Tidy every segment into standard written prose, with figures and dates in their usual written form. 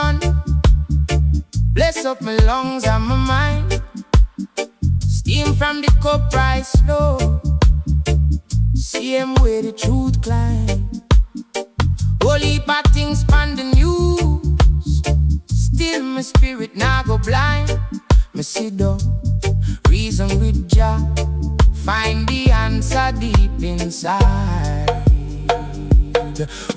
sun. Bless up my lungs and my mind. Steam from the cup rise slow. Same way the truth climb. Whole heap of things span the news. Still my spirit nah go blind. Me sit down, reason with Jah. Find the answer deep inside.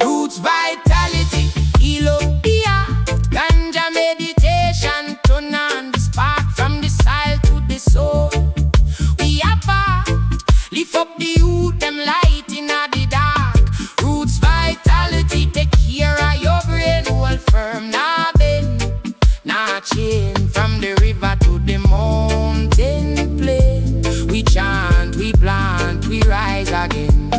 Roots vitality, heal up the heart. Ganja meditation, turn on the spark from the soil to the soul. We apart, lift up the youth, them light in the dark. Roots vitality, take care of your brain, hold firm, nah bend, nah change. From the river to the mountain plain, we chant, we plant, we rise again.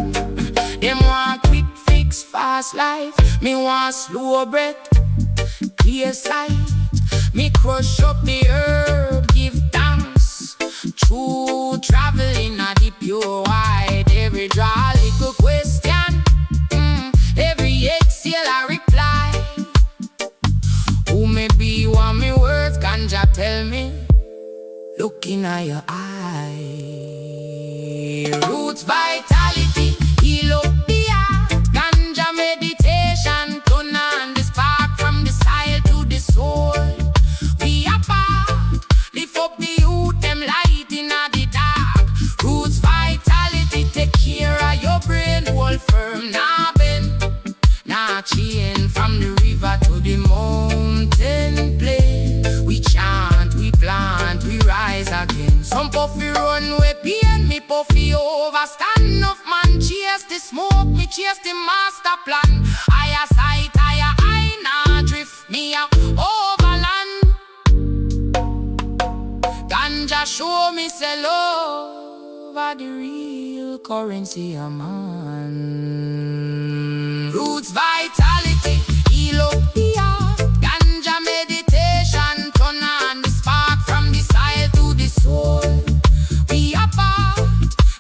Them want quick fix, fast life. Me want slow breath, clear sight. Me crush up the herb, give thanks. True traveling at the pure white. Every draw little question, every exhale I reply. Who may be what me words, ganja tell me. Looking at your eye. Roots vitality, heal up the heart. Ganja meditation, turn on the spark from the soil to the soul. We apart, lift up the youth, them light in the dark. Roots vitality, take care of your brain, hold firm, nah bend, nah change. From the river to the mountain plain, we chant, we plant, we rise again. Some puffy run way pain, me puffy overstand. Enough man chase the smoke, me chase the master plan. Higher sight, higher eye, nah drift me up overland. Ganja show me say love are the real currency of man. Roots vitality, heal up the heart. Ganja meditation, turn on the spark from the soil to the soul. We apart,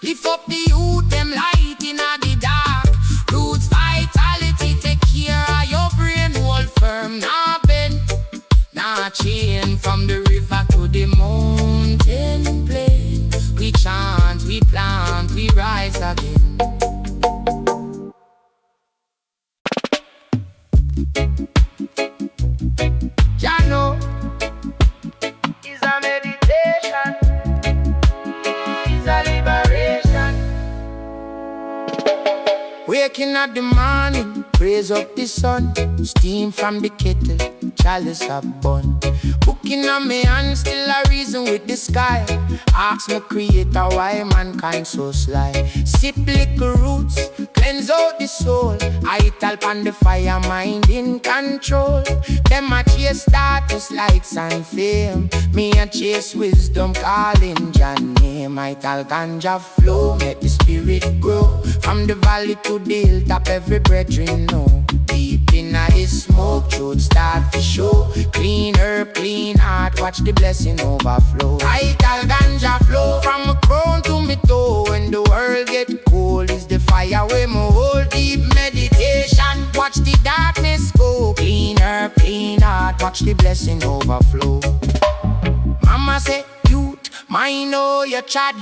lift up the youth, them light in the dark. Roots vitality, take care of your brain, hold firm, nah bend, nah change. From the river to the mountain plain, we chant, we plant, we rise again. Jano is a meditation, is a liberation. Waking up the morning, praise up the sun. Steam from the kettle, chalice a bun. Booking on me hand, still a reason with the sky. Ask my creator why mankind so sly. Sip little roots, cleanse out the soul. I talk on the fire, mind in control. Them a chase status, lights and fame. Me a chase wisdom, calling Jah name. I talk ganja flow, make the spirit grow. From the valley to the hilltop, every brethren know. Deep in the smoke, truth start to show. Clean herb, clean heart, watch the blessing overflow. I tell ganja flow from my crown to my toe. When the world get cold, is the fire where my whole deep meditation. Watch the darkness go. Clean herb, clean heart, watch the blessing overflow. Mama say, youth, mind all your chad.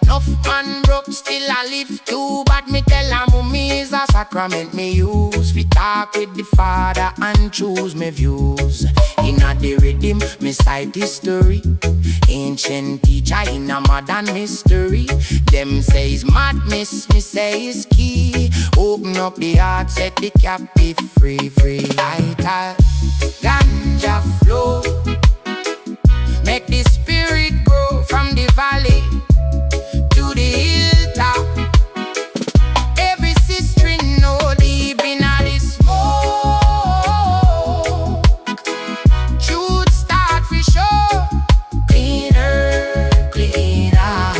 Enough man broke, still I live too. But me tell her mommy is a sacrament me use. We talk with the father and choose me views. In a the rhythm, me cite history. Ancient teacher in a modern mystery. Them say is madness, me say is key. Open up the heart, set the captive free, free. I tell ganja flow, make the spirit grow from the valley to the hilltop. Every sister know deep in the smoke. Truth start for sure. Cleaner, cleaner.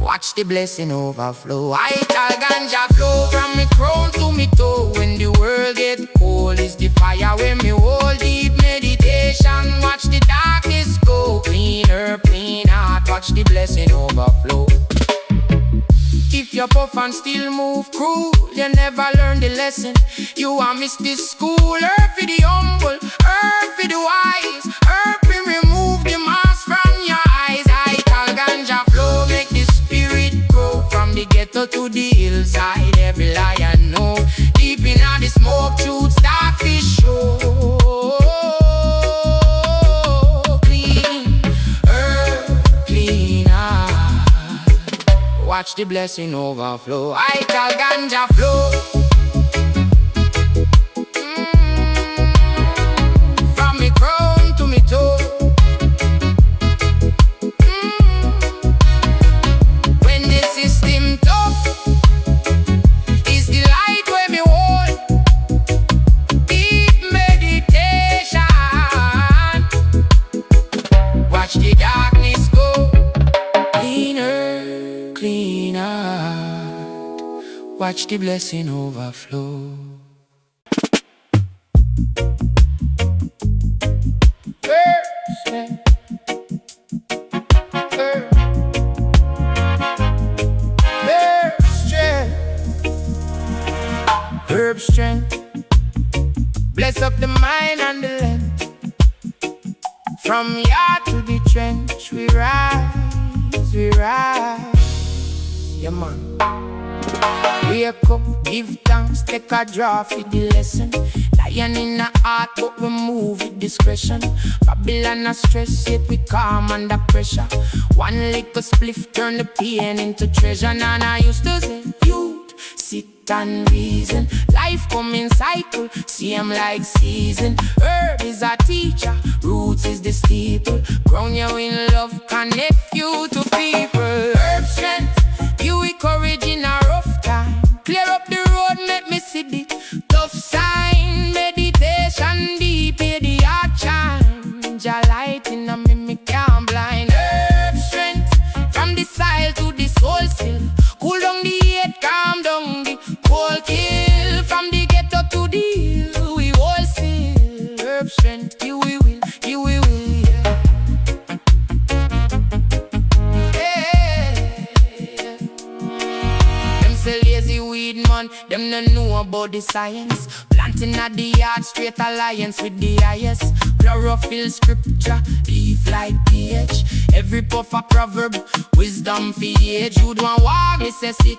Watch the blessing overflow. I tell ganja flow from me crown to me toe. When the world get cold, is the fire when me hold deep meditation. Watch the darkness go. Clean herb, clean heart, watch the blessing overflow. If you puff and still move cruel, you never learn the lesson. You a miss this school, herb for the humble watch the blessing overflow. I tell ganja flow. From me crown to me toe. When the system tough, is the light where me hold. Deep meditation. Watch the darkness go. Cleaner, cleaner. Watch the blessing overflow. Herb strength, bless up the mind and the length. From yard to the trench, we rise, we rise. Yeah, man. Wake up, give thanks, take a draw for the lesson. Lion in the heart, but we move with discretion. Babylon a stress, yet we calm under pressure. One little spliff turn the pain into treasure. Nana I used to say, youth, sit and reason. Life come in cycle, same like season. Herb is a teacher, roots is the steeple. Ground you in love, connect you to people. Herb strength, you with courage in a rough time. Clear up the road, make me see the tough sign. Meditation deep, hear the heart chime. Jah light in a me can't blind. Herb strength, from the soil to the soul still. Cool down the head, calm down the cold kill. From the ghetto to the hill, we all still. Herb strength, you we will, yeah. Yeah. Them say lazy weed man, them no know about the science. Planting at the yard, straight alliance with the highest. Chlorophyll scripture, leaf like pH. Every puff a proverb, wisdom for the age. You don't walk, me says it,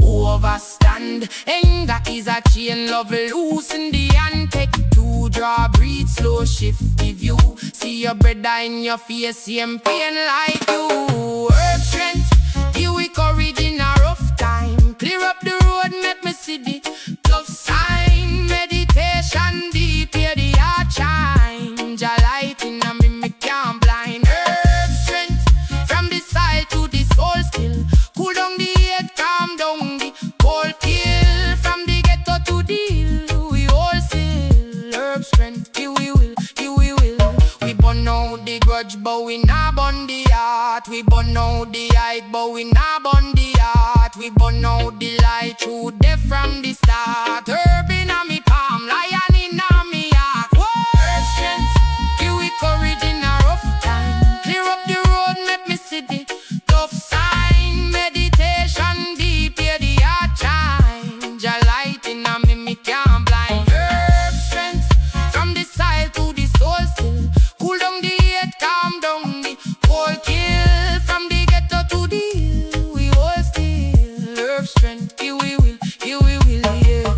overstand. Anger is a chain, love loosen the hand. Take two, draw, breathe, slow shift the view. See your brother in your face, same pain like you. Herb strength, give we courage in a rough time. Clear up the road, make me see the tough sign. Meditation deep, hear the heart chime. Jah light in a me can't blind. Herb strength, from the side to the soul still. Cool down the head, calm down the cold kill. From the ghetto to the hill, we all still. Herb strength, here we will, here we will. We burn out the grudge, but we not burn the heart. We burn out the hype, but we not burn the heart. We burn out the light through death from the start. Herb in a me palm, lion in a me heart. Herb strength, give we courage in a rough time. Clear up the road, make me see the tough sign. Meditation deep, hear the heart chime. Jah light in a me can't blind. Herb strength, from the side to the soul still. Cool down the head, calm down the cold kill. From the ghetto to the hill, we all still. Herb strength, here we will, yeah.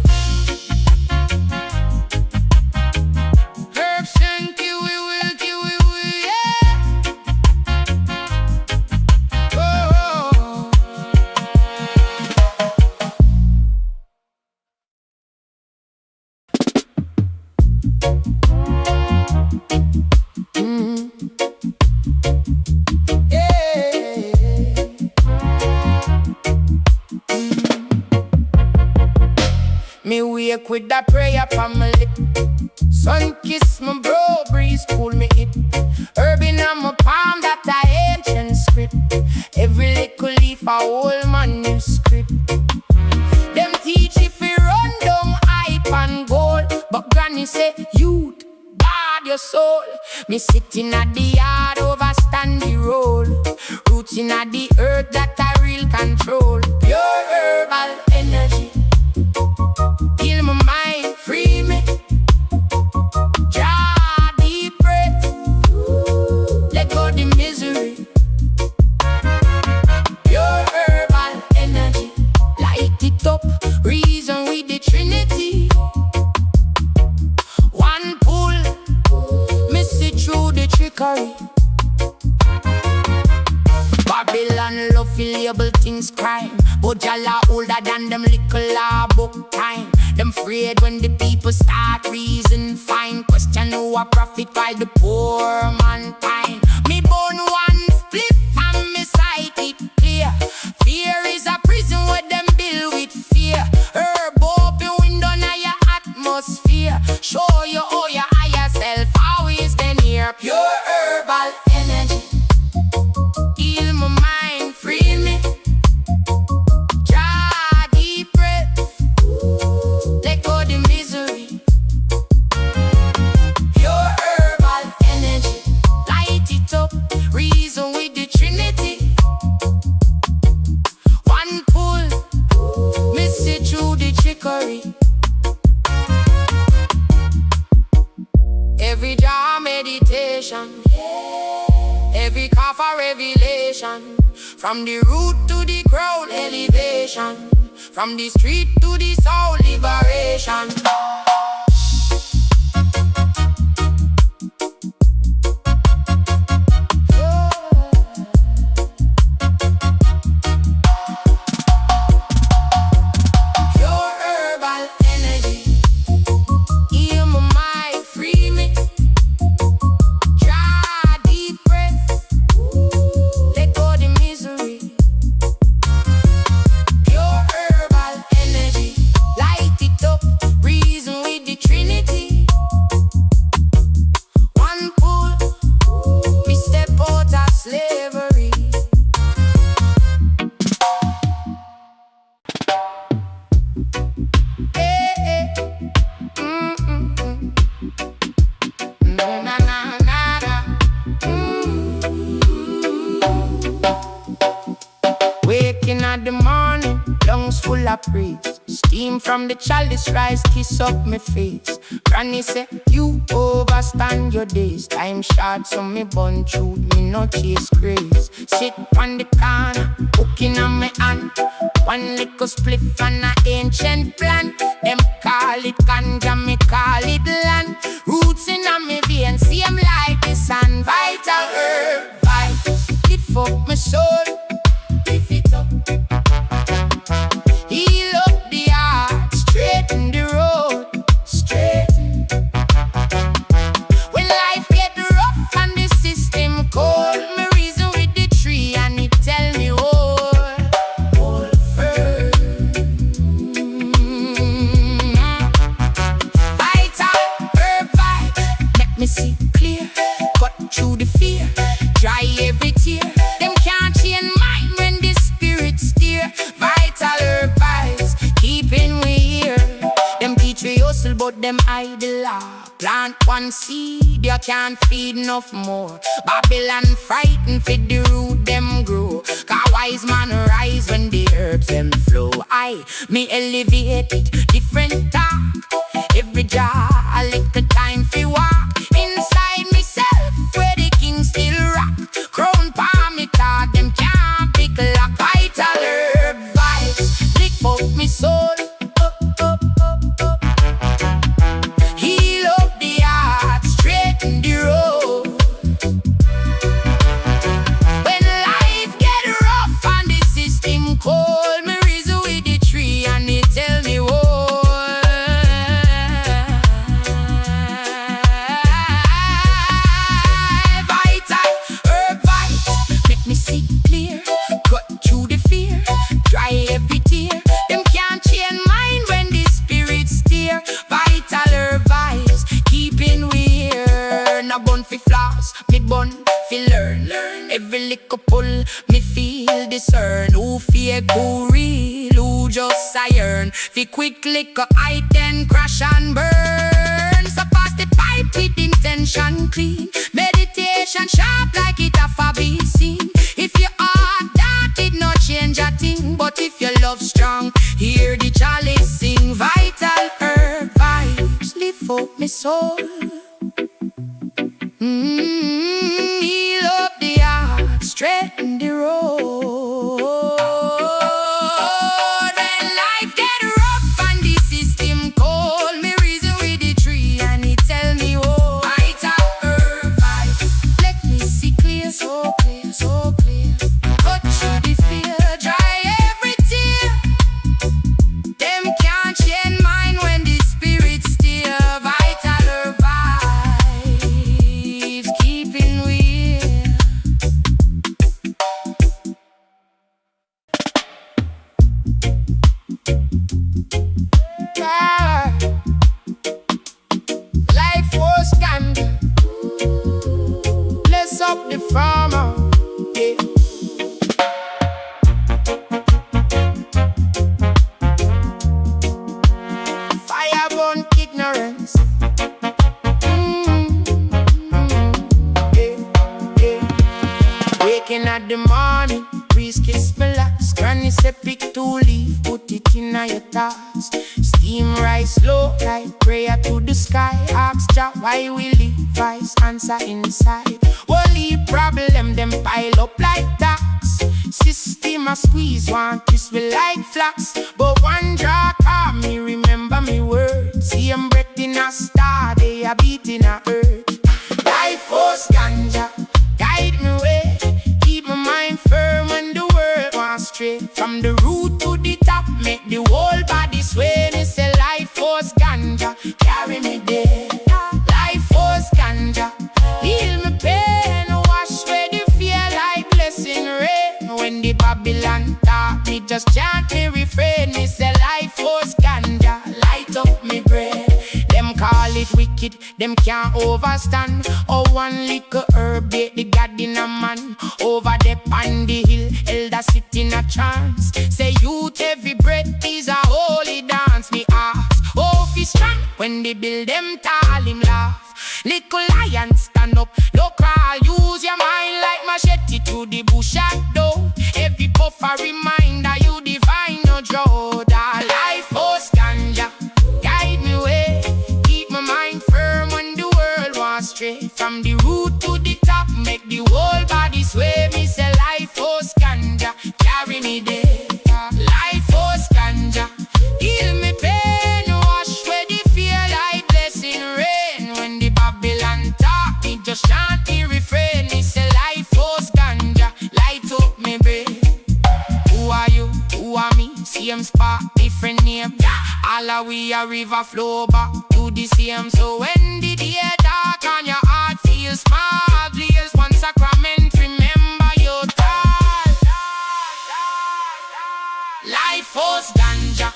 Herb strength, here we will, yeah. Oh. Me wake with that prayer from my lip. Sun kiss my bro, breeze pull me hip. Herb in my palm, that a ancient script. Every little leaf a whole manuscript. Them teach if we run down hype and gold. But granny say, youth, guard your soul. Me sitting at the yard, overstand the roll. Roots in at the earth, that a real control. Pure herbal energy, heal my mind, free me. Draw deep breath, let go the misery. Pure herbal energy, light it up, reason with the Trinity. One pull, miss it through the trickery. Babylon love feel label things crime. But Jalla older than them little law book time. Them afraid when the people start reason fine. Question who a profit while the poor man pine. Me born one split and me sight it clear. Fear is a prison where them build with fear. Herb open window now your atmosphere. Show you how you higher self always then here. Pure herbal energy. Heal my mind, free me. Draw deep breath. Let go the misery. Pure herbal energy. Light it up. Reason with the Trinity. One pull. Miss it through the trickery. Every jar meditation. Every cough a revelation. From the root to the crown elevation. From the street to the soul liberation. Pure herbal energy. Heal my mind, free me. Draw deep breath. Let go the misery. Pure herbal energy. Light it up. Reason with the Trinity. One pull. Me step out of slavery. Hey, hey. Na na na na na. Waking at the morning, lungs full of praise. Steam from the chalice rise, kiss up my face. Granny say, you overstand your days. Time short, so me bun truth, me no chase craze. Sit on the corner, hooking on my hand. One little spliff and a ancient plan. Them call it ganja, me call it land. Roots in a me veins, same like the sun. Vital herb, vibes, lift up my soul. Lift it up. Heal up the heart, straighten the road, straighten. When life get rough and the system cold, me reason with the tree and it tell me hold firm. Vital herb vibe, let me see clear. Cut through the fear, dry every tear. Them can't change mind when the spirit steer. Vital herb vibes, keeping we here. Them teach we hustle but them idle. Plant one seed, you can't feed enough more. Babylon frightened for the root them grow. Cause wise man rise when the herbs them flow. Me elevate it, different talk. Every jar, a little time fi walk. Inside myself, where the king still rock. Crown palm me talk, them can't pick lock. Vital herb vibes, lift up me soul. Up, up, up, up. Heal up the heart, straighten the road. When life get rough and the system cold, me reason with the tree and it tell me vital herb vibes, make me see clear. Cut through the fear, dry every tear. Them can't change mind when the spirit steer. Vital herb vibes, keeping we here. No bun fi flaws, me bun fi learn. Every little pull, me feel discern. Who fake, who real, who just iron. Fi quick liquor, I then crash and burn. So pass the pipe with intention clean. Meditation sharp like it a be seen. If you are that, it not change a thing. But if you love strong, hear the chalice sing. Vital herb vibes, lift up me soul. Heal up the heart, straighten the road. When life get rough and the system cold, me reason with the tree and it tell me vital herb vibes, let me see clear, so clear, so clear. Cut through the fear. Waking at the morning, breeze kiss me lax. Granny say pick 2 leaf, put it in your thoughts. Steam rise slow like prayer to the sky. Ask Jah why we live, vice answer inside. Only problem them pile up like tax. System a squeeze, one kiss we like flax. But one drop of me remember me words. See them breath in a star, they are beating a earth. Life force ganja, guide me way. Keep my mind firm when the world wants stray. From the root to the top, make the whole body sway. Me say life force ganja, carry me there. Life force ganja, heal me pain, wash away the fear like blessing rain. When the Babylon talk, me just chant me refrain. Me say life force ganja, light up me brain. Them call it wicked, them can't overstand. Oh, one little herb bait the God in a man. Over there on the hill, elder sit in a trance. Say youth every breath is a holy dance. Me ask, oh fi strong when they build them tall him laugh. Little lion stand up, no crawl. Use your mind like machete to the bush at door. Every puff a reminder you divine no draw. That life force ganja, guide me way. Keep my mind firm when the world wants stray. From the root to the top, make the whole body sway. Me say life force ganja, carry me there. Life force ganja, heal me pain, wash away the fear like blessing rain. When the Babylon talk, me just chant me refrain. Me say life force ganja, light up me brain. Who are you? Who are me? Same spot, different name. All of we a river flow back to the same. So when the day dark and your heart feels small, please one sacrament, remember your time. Life force ganja,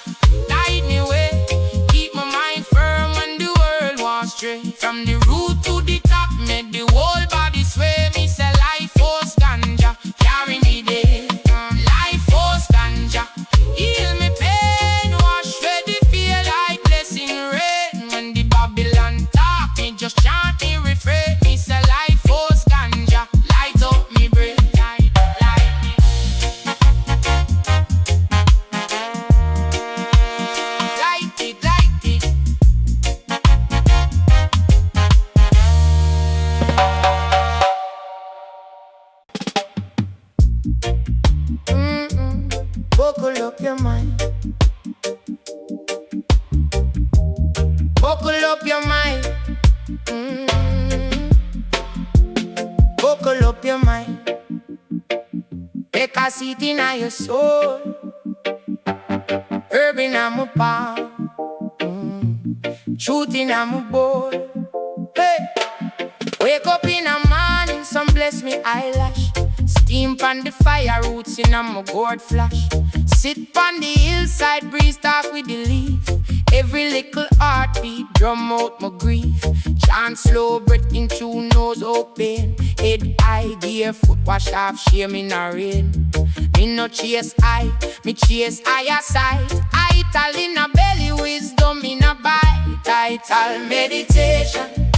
guide me way. Keep my mind firm when the world wants stray. From the root to the top, make the whole body sway. Me say life force ganja, carry me there. Life force ganja, heal me pain, wash away the fear like blessing rain. When the Babylon talk, me just chant me refrain. Me say life force ganja, light up me brain. Light it, light it. Buckle up your mind. Buckle up your mind. Buckle up your mind. Take a seat in your soul. Herb in my palm. Truth in my bowl. Hey. Wake up in the morning, sun bless me eyelash. Steam pan the fire roots in my gourd flash. Sit on the hillside, breeze talk with the leaf. Every little heartbeat drum out my grief. Chant slow breath in tune, nose open. Head high, gear foot wash off, shame in a rain. Me no chase high, me chase higher sight. Ital in a belly, wisdom in a bite. Ital meditation,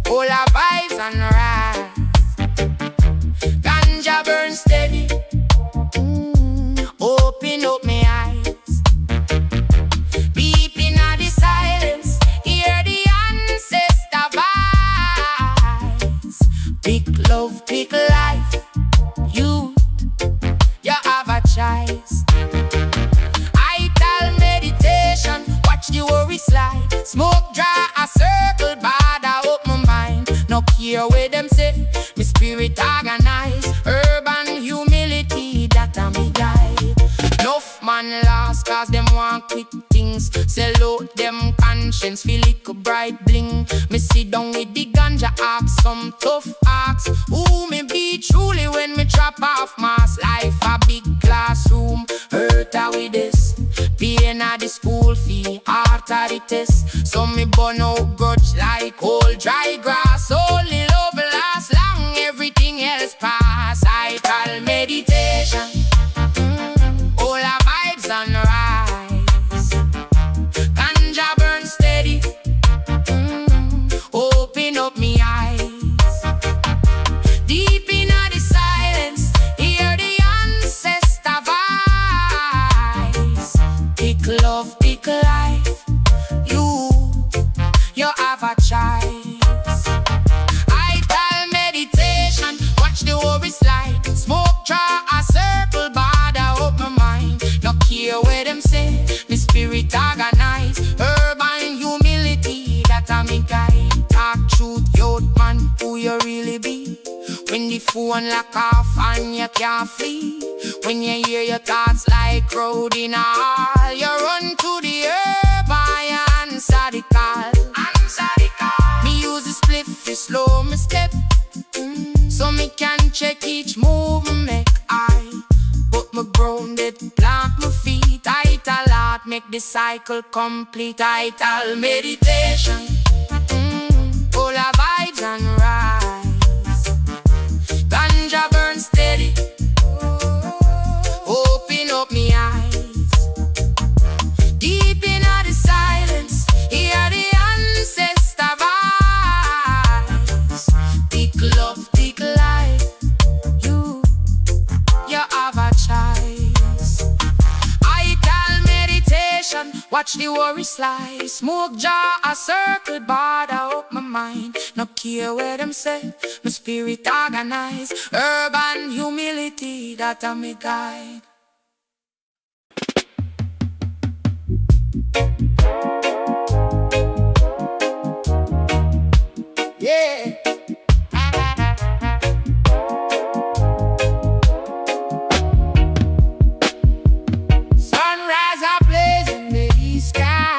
all our vibes and rise. Ganja burn steady, open up my eyes. Deep in the silence, hear the ancestor voice. Pick love, pick life, you have a choice. Ital meditation, watch the worry slide. Smoke dry a circle, bad I up my mind. No care where them say, me spirit organize. Urban humility, that a me guide. Enough man lost cause them want quick things. Sell out them conscience, feel like a bright bling. Me sit down with the ganja, ask some tough acts. Who me be truly when me chop off mass life? A big classroom, hurt her with this. Paying at the school fee, heart at the test. So me burn out grudge like old dry grass. Only love lasts long, everything else pass. I call meditation, all our vibes and rise. Ganja burn steady, open up me eyes. Deep in the side. phone lock off and you can't flee. When you hear your thoughts like crowd in a hall, you run to the herb and answer the call. Me use the spliff to slow my step, so me can check each move and make I put my grounded, plant my feet. I a lot, make the cycle complete. I tell meditation, all our vibes and rise. Ganja burn steady, open up me eyes. Deep in the silence, hear the ancestor voice. Thick love, thick life, you have a choice. I tell meditation, watch the worry slide. Smoke jar a circle border up my mind. No care where them say, my spirit organize. Urban humility, that a me guide. Yeah. Sunrise are blazing in the east sky.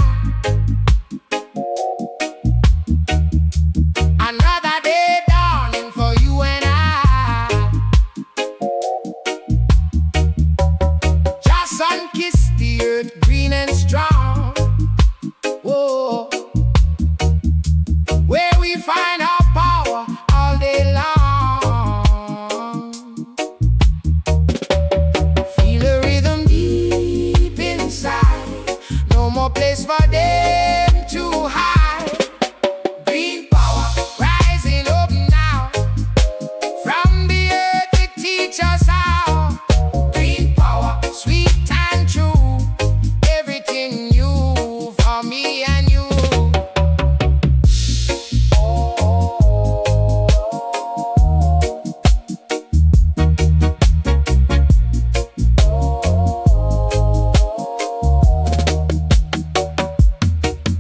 Another day dawning for you and I. Just sun kiss the earth green and strong. Whoa. Where we find our power all day long. Feel a rhythm deep inside. No more place for them to hide. Green power rising up now. From the earth it teach us how. Green power, sweet and true. Everything new for me and you.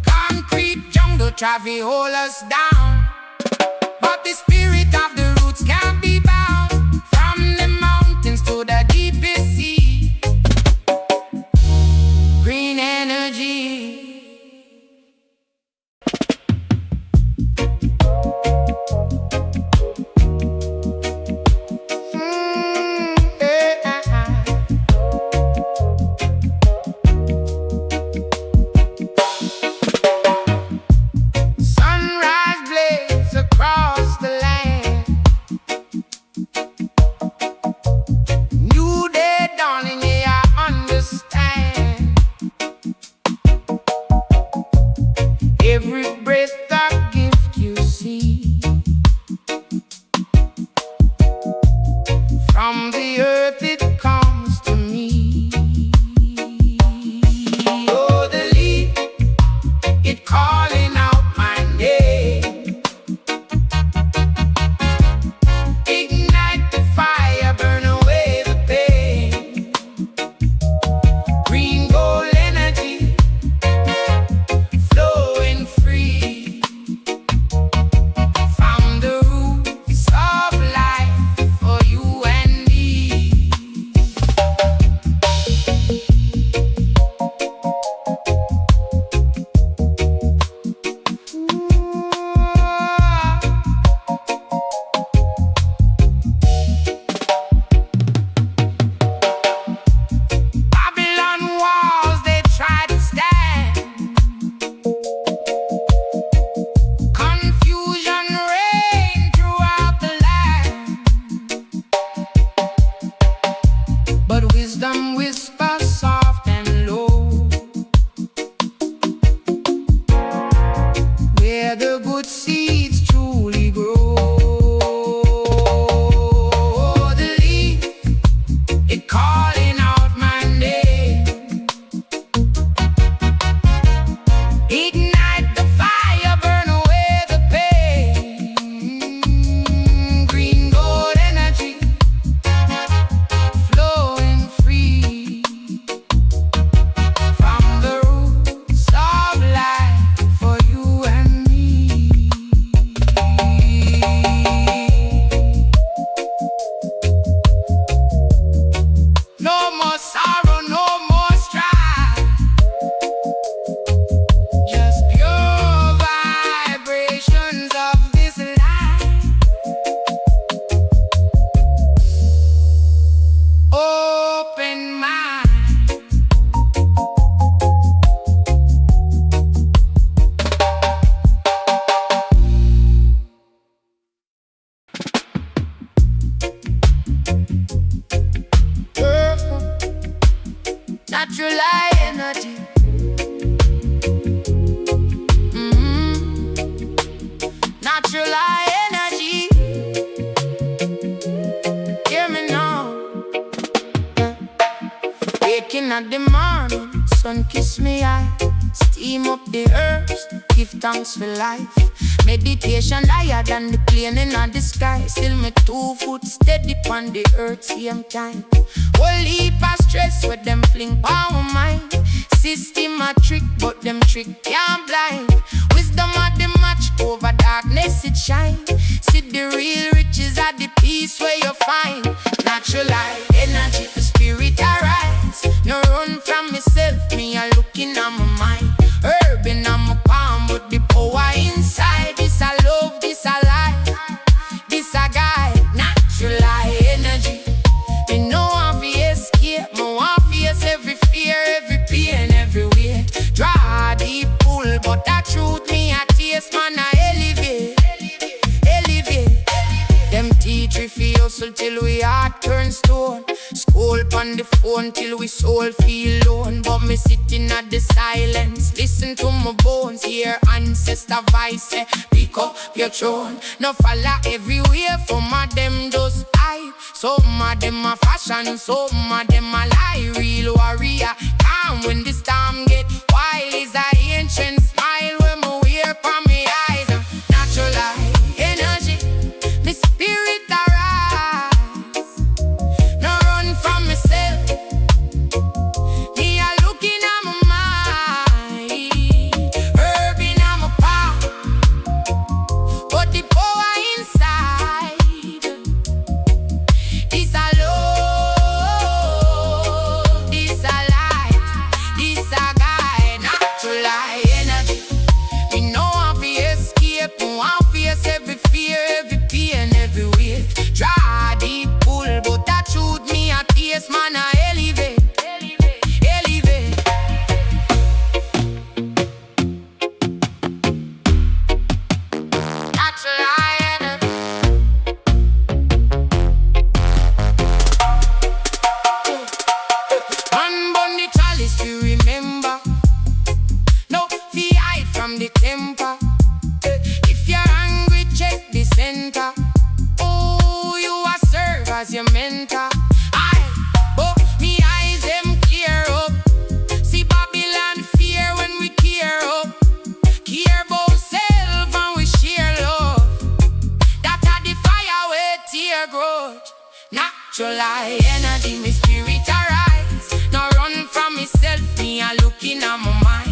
Concrete jungle try to hold us down, but the spirit of the roots can't be bound. From the mountains to the deepest sea, green energy. Sunrise blaze across the land. natural energy. Hear me now. Waking at the morning, sun kiss me eye. Steam up the herbs, give thanks for life. Meditation higher than the plane in the sky. Still me 2 foot steady on the earth same time. Whole heap of stress with them fling power mind. System a trick but them trick can't blind. Wisdom of the match over darkness it shine. See the real riches are the peace where you find. Natural life, energy, the spirit arise. No run from myself, me a looking on my mind. Herb in my palm, but the power inside. This I love, this I like, this I guide. Natural life, energy. Me know I fi escape, me want face every fear, every pain, every weight. Draw deep pull, but that truth me a taste, man I elevate, elevate. Them teach we fi hustle till we heart turn stone. School on the phone till we soul feel alone. But me sitting at the silence, listen to my bones. Hear ancestor voice say, pick up your throne. No follow everywhere, some of them just hype. Some of them a fashion, some of them a lie. Real warrior, calm when the storm get wild. Is a ancient smile when me wear from me eyes. Natural life, energy, me spirit arise. No run from myself, me a looking at my mind. Herb in my palm, but the power inside. This a love, this a light, this a guide. Natural light energy. Me know I fi escape, me want face every fear, every pain, every weight. Draw deep pull, but that truth me a taste, man I elevate, elevate. Natural light energy. Man bun the chalice you remember. No fi hide from the temper. If you're angry, check the center. Oh, you a serve as your mentor. But me eyes them clear up. See Babylon fear when we gear up. Care about self and we share love. That a the fire where tear grudge. Natural light energy, me spirit arise. No run from myself, me a looking at my mind.